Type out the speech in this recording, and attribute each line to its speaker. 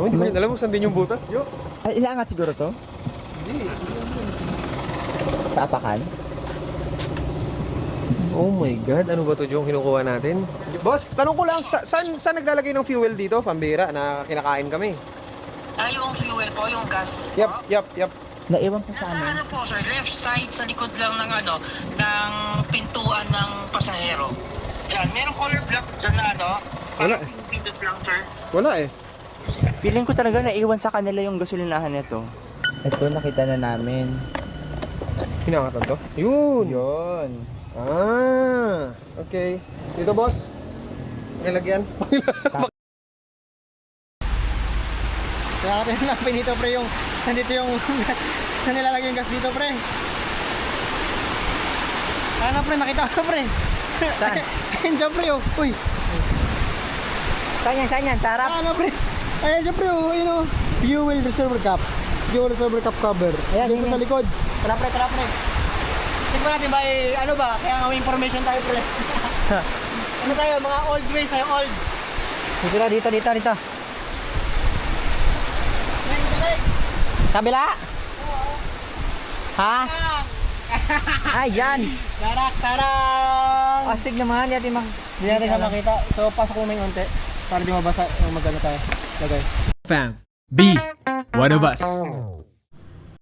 Speaker 1: Hindi ko rin alam kung saan din yung butas. Yo.
Speaker 2: Ay, ilaangat siguro to?
Speaker 1: Hindi.
Speaker 2: Sa apakan?
Speaker 1: Oh my God, ano ba to yung kinukuha natin? Boss, tanong ko lang, saan naglalagay ng fuel dito? Pambira, na kinakain kami.
Speaker 3: Yung fuel po, yung gas.
Speaker 1: Yep.
Speaker 2: Naiwan po sa
Speaker 3: Nasa
Speaker 2: amin.
Speaker 3: ano po sir, left side sa likod lang ng ng pintuan ng pasahero. Diyan, merong color block dyan na
Speaker 1: Wala.
Speaker 3: Pindot lang sir.
Speaker 1: Wala eh.
Speaker 4: Feeling ko talaga naiwan sa kanila yung gasolinahan nito.
Speaker 2: Ito, nakita na namin.
Speaker 1: Hinangatan to? Yun!
Speaker 2: Yun.
Speaker 1: Ah, okay. Dito boss. Pakilagyan.
Speaker 5: Kaya natin hanapin dito pre yung saan dito yung saan nilalagay yung gas dito pre. Ano pre, nakita ko pre.
Speaker 2: Saan?
Speaker 5: Ayun dyan pre oh. Uy.
Speaker 2: Saan yan? Sa harap?
Speaker 5: Ano pre? Ayun dyan pre oh. Ayun oh. Fuel reservoir cap. Fuel reservoir cap cover.
Speaker 2: Ayan,
Speaker 5: Dito
Speaker 2: yun,
Speaker 5: sa
Speaker 2: yun.
Speaker 5: likod. Tara pre, tara pre. Tignan natin ba ano ba? Kaya nga may information tayo pre. Ano tayo? Mga old ways tayo, old.
Speaker 2: Dito. Kabila? Ha? Ay, yan.
Speaker 5: Tarang!
Speaker 2: Astig naman. Hindi
Speaker 5: Hindi natin na makita. So, pasok mo may unti. Para di mabasa yung magano tayo. Lagay.
Speaker 6: Fam, be one of us.